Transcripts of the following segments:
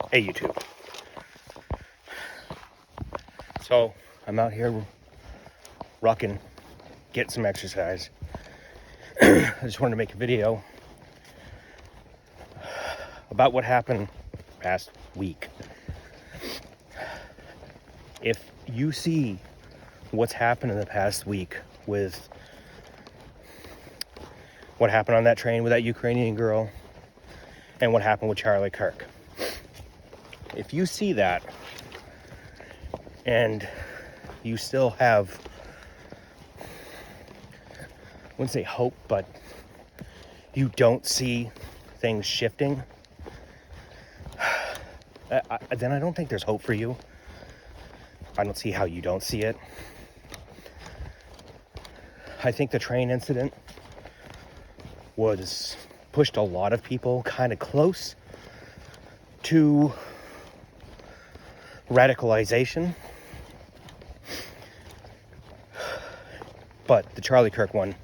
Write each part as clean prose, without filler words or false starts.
Hey YouTube. So I'm out here rucking, getting some exercise. I just wanted to make a video about what happened past week. If you see what's happened in the past week with what happened on that train with that Ukrainian girl and what happened with Charlie Kirk, if you see that and you still have, I wouldn't say hope, but you don't see things shifting, then I don't think there's hope for you. I don't see how you don't see it. I think the train incident pushed a lot of people kind of close to radicalization. But the Charlie Kirk one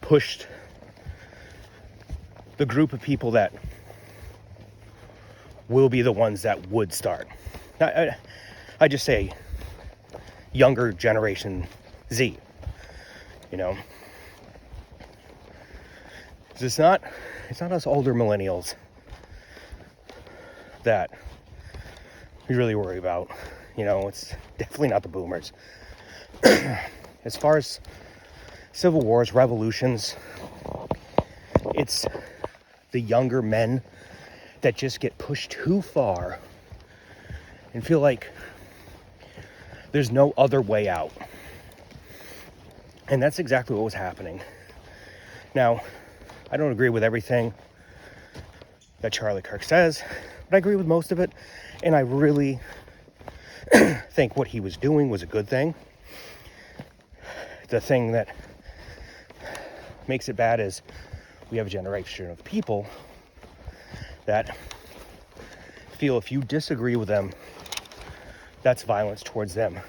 pushed the group of people that will be the ones that would start. I just say younger generation Z, you know. It's not us older millennials that we really worry about. You know, it's definitely not the boomers. As far as civil wars, revolutions, it's the younger men that just get pushed too far and feel like there's no other way out. And that's exactly what was happening. Now, I don't agree with everything that Charlie Kirk says, but I agree with most of it. And I really think what he was doing was a good thing. The thing that makes it bad is we have a generation of people that feel if you disagree with them, that's violence towards them.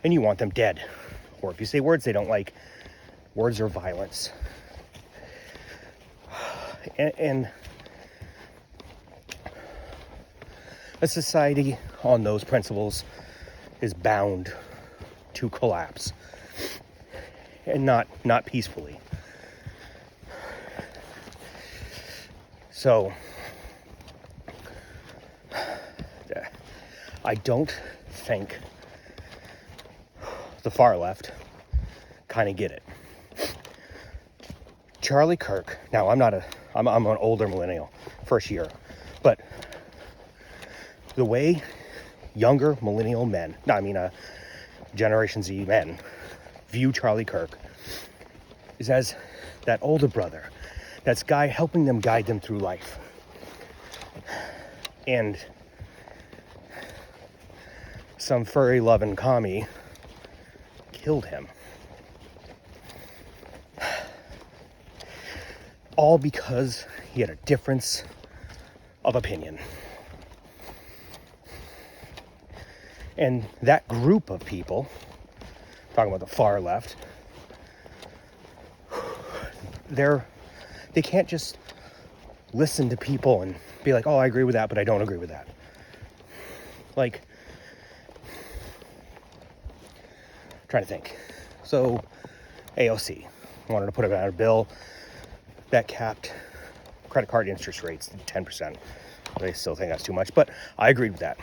And you want them dead. Or if you say words they don't like, words are violence. And a society on those principles is bound to collapse. And not peacefully. So I don't think the far left kind of get it. Charlie Kirk, now I'm an older millennial, first year, but the way younger millennial men, Generation Z men, view Charlie Kirk is as that older brother, that's guy helping them guide them through life. And some furry loving commie killed him. All because he had a difference of opinion. And that group of people, talking about the far left, they can't just listen to people and be like, oh, I agree with that, but I don't agree with that. Like, I'm trying to think. So, AOC wanted to put out a bill that capped credit card interest rates to 10%. They still think that's too much, but I agreed with that.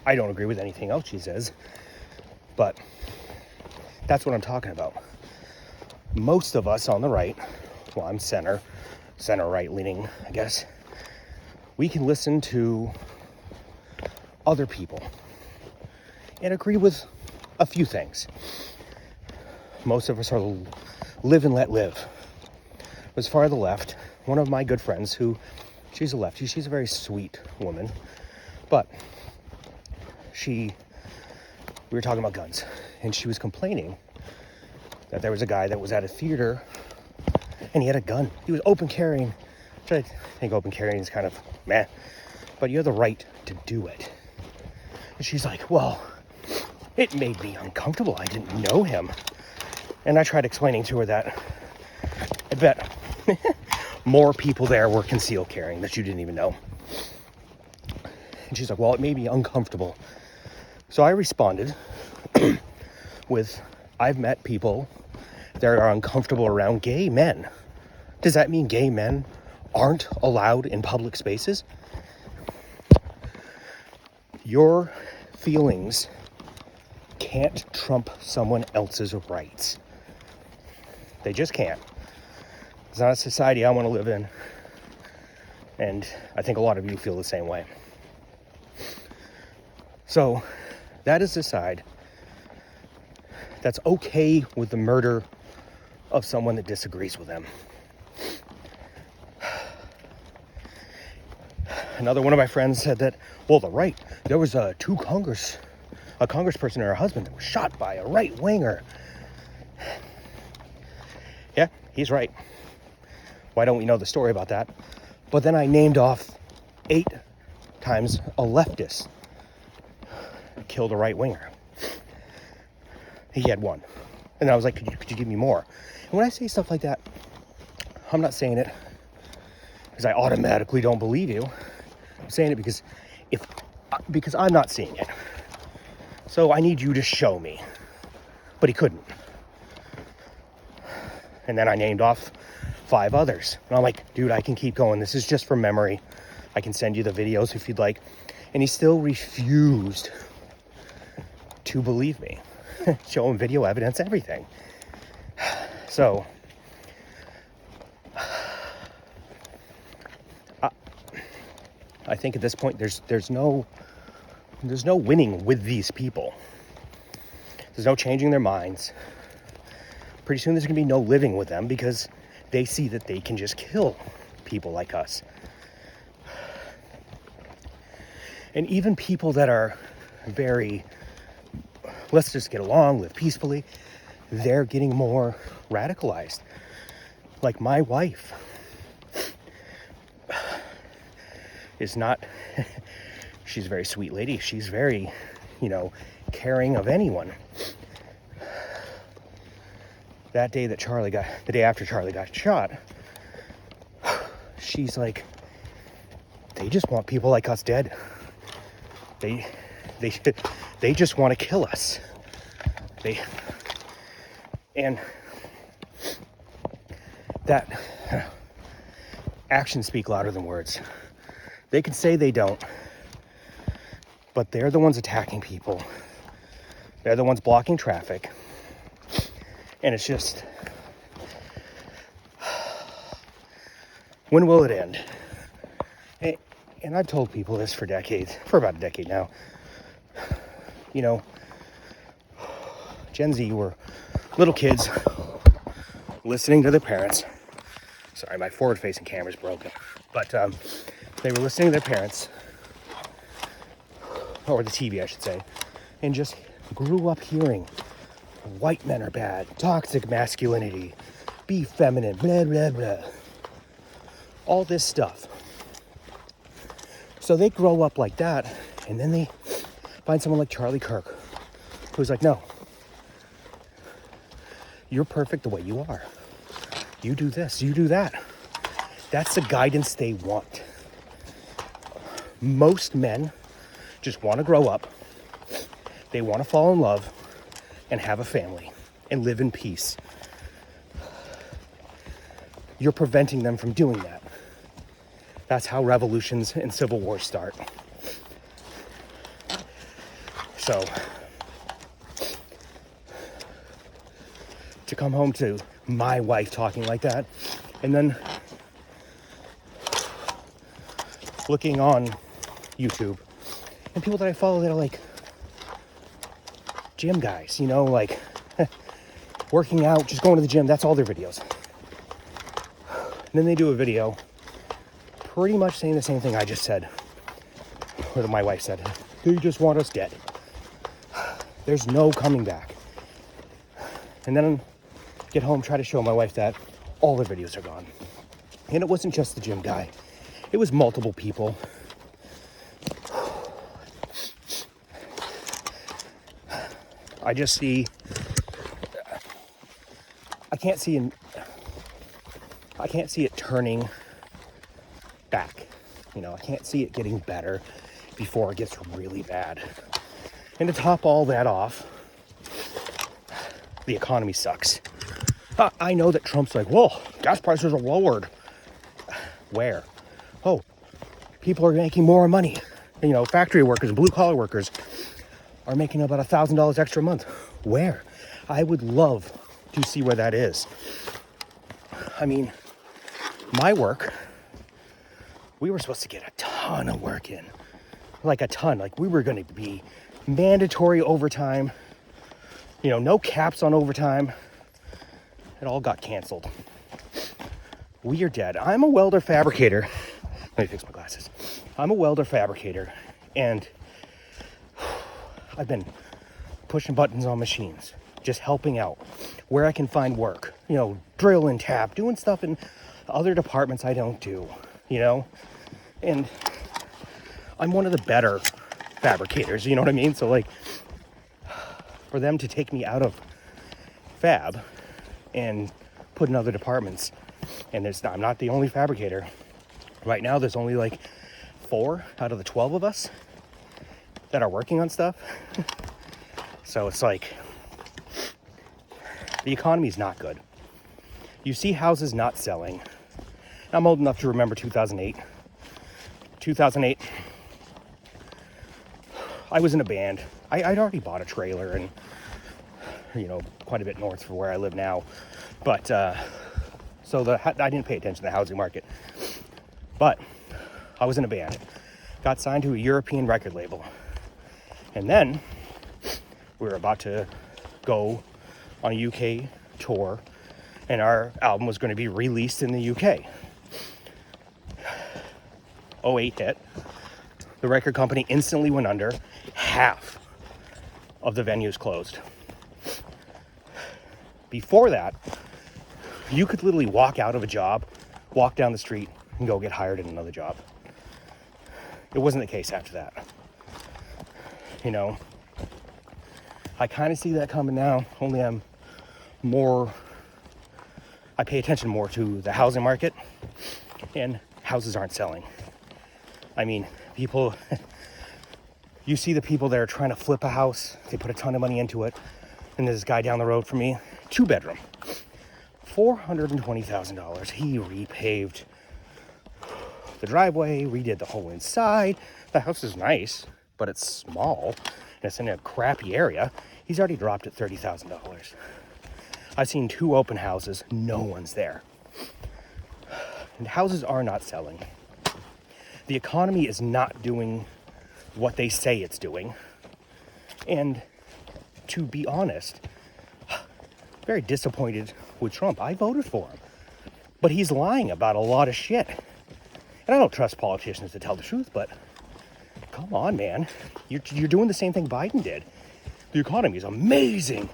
I don't agree with anything else she says, but that's what I'm talking about. Most of us on the right, well, I'm center right leaning, I guess, we can listen to other people and agree with a few things. Most of us are live and let live. As far as the left, one of my good friends she's a lefty, she's a very sweet woman, but we were talking about guns, and she was complaining that there was a guy that was at a theater and he had a gun. He was open carrying. Which I think open carrying is kind of meh, but you have the right to do it. And she's like, well, it made me uncomfortable. I didn't know him. And I tried explaining to her that I bet more people there were concealed carrying that you didn't even know. And she's like, well, it made me uncomfortable. So I responded with, I've met people that are uncomfortable around gay men. Does that mean gay men aren't allowed in public spaces? Your feelings can't trump someone else's rights. They just can't. It's not a society I want to live in. And I think a lot of you feel the same way. So that is the side that's okay with the murder of someone that disagrees with them. Another one of my friends said that, well, the right, there was a congressperson and her husband that was shot by a right-winger. Yeah, he's right. Why don't we know the story about that? But then I named off 8 times a leftist killed a right-winger. He had 1. And I was like, could you give me more? And when I say stuff like that, I'm not saying it because I automatically don't believe you. I'm saying it because I'm not seeing it. So I need you to show me. But he couldn't. And then I named off 5 others. And I'm like, dude, I can keep going. This is just from memory. I can send you the videos if you'd like. And he still refused to believe me. Show him video evidence, everything. So, I think at this point there's no winning with these people. There's no changing their minds. Pretty soon there's gonna be no living with them because they see that they can just kill people like us. And even people that are very, let's just get along, live peacefully, they're getting more radicalized. Like my wife is not, she's a very sweet lady. She's very, caring of anyone. That day that the day after Charlie got shot, she's like, they just want people like us dead. They just want to kill us. And that actions speak louder than words. They can say they don't, but they're the ones attacking people. They're the ones blocking traffic. And it's just, when will it end? And I've told people this for about a decade now. Gen Z were little kids listening to their parents. Sorry, my forward-facing camera's broken. But they were listening to their parents, or the TV, I should say, and just grew up hearing white men are bad, toxic masculinity, be feminine, blah, blah, blah. All this stuff. So they grow up like that, and then they find someone like Charlie Kirk, who's like, no, you're perfect the way you are. You do this, you do that. That's the guidance they want. Most men just want to grow up. They want to fall in love and have a family and live in peace. You're preventing them from doing that. That's how revolutions and civil wars start. So, to come home to my wife talking like that, and then looking on YouTube, and people that I follow that are like gym guys, like working out, just going to the gym, that's all their videos. And then they do a video pretty much saying the same thing I just said, or that my wife said. They just want us dead. There's no coming back. And then get home, try to show my wife that all the videos are gone. And it wasn't just the gym guy. It was multiple people. I just see, I can't see I can't see it turning back. You know, I can't see it getting better before it gets really bad. And to top all that off, the economy sucks. I know that Trump's like, whoa, gas prices are lowered. Where? Oh, people are making more money. You know, factory workers, blue collar workers are making about $1,000 extra a month. Where? I would love to see where that is. I mean, my work, we were supposed to get a ton of work in. Like a ton. Like we were going to be mandatory overtime. You know, no caps on overtime. It all got canceled. We are dead. I'm a welder fabricator. Let me fix my glasses. I'm a welder fabricator, and I've been pushing buttons on machines, just helping out where I can find work. You know, drill and tap, doing stuff in other departments I don't do, you know? And I'm one of the better fabricators, you know what I mean? So like, for them to take me out of fab and put in other departments, and I'm not the only fabricator. Right now, there's only like 4 out of the 12 of us that are working on stuff. So it's like, the economy is not good. You see houses not selling. I'm old enough to remember 2008. 2008, I was in a band. I'd already bought a trailer and, you know, quite a bit north from where I live now. But, so I didn't pay attention to the housing market. But I was in a band. Got signed to a European record label. And then we were about to go on a UK tour, and our album was going to be released in the UK. 08 hit. The record company instantly went under. Half of the venues closed. Before that, you could literally walk out of a job, walk down the street, and go get hired in another job. It wasn't the case after that. You know, I kind of see that coming now, only I pay attention more to the housing market, and houses aren't selling. I mean, people, you see the people that are trying to flip a house, they put a ton of money into it, and there's this guy down the road from me, 2-bedroom, $420,000. He repaved the driveway, redid the whole inside. The house is nice, but it's small, and it's in a crappy area. He's already dropped it $30,000. I've seen 2 open houses, no one's there. And houses are not selling. The economy is not doing what they say it's doing. And to be honest, very disappointed with Trump. I voted for him, but he's lying about a lot of shit. And I don't trust politicians to tell the truth, but come on, man. You're doing the same thing Biden did. The economy is amazing,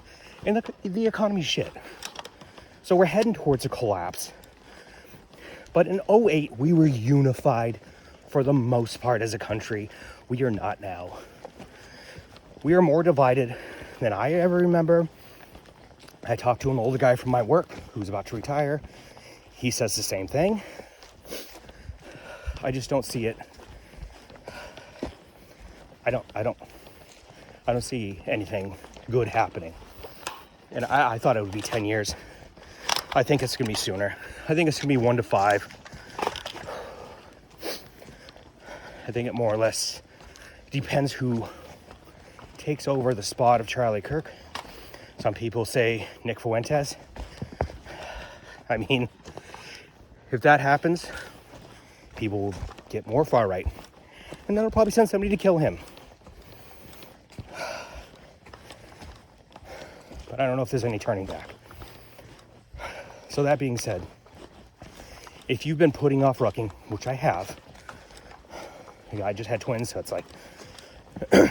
and the economy's shit. So we're heading towards a collapse. But in 08, we were unified for the most part as a country. We are not now. We are more divided than I ever remember. I talked to an older guy from my work who's about to retire. He says the same thing. I just don't see it. I don't see anything good happening. And I thought it would be 10 years. I think it's going to be sooner. I think it's going to be 1 to 5. I think it more or less depends who takes over the spot of Charlie Kirk. Some people say Nick Fuentes. I mean, if that happens, people will get more far right. And then they'll probably send somebody to kill him. But I don't know if there's any turning back. So that being said, if you've been putting off rucking, which I have, I just had twins, so it's like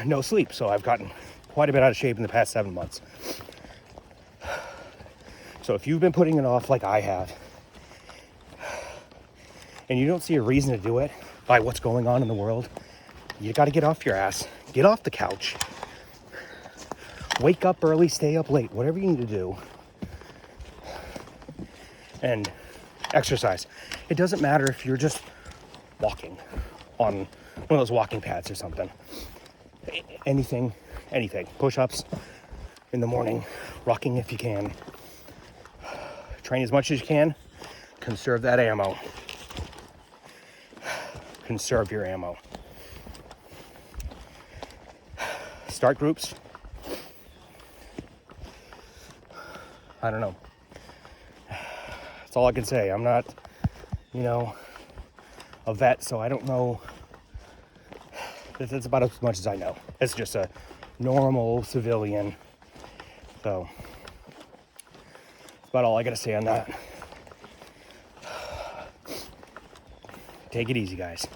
no sleep. So I've gotten quite a bit out of shape in the past 7 months. So if you've been putting it off like I have, and you don't see a reason to do it by what's going on in the world, you got to get off your ass, get off the couch, wake up early, stay up late, whatever you need to do, and exercise. It doesn't matter if you're just walking on one of those walking pads or something. Anything. Push-ups in the morning, rocking if you can. Train as much as you can. Conserve that ammo. Conserve your ammo. Start groups. I don't know. That's all I can say. I'm not, a vet, so I don't know. That's about as much as I know. It's just a normal civilian. So that's about all I gotta say on that. Take it easy, guys.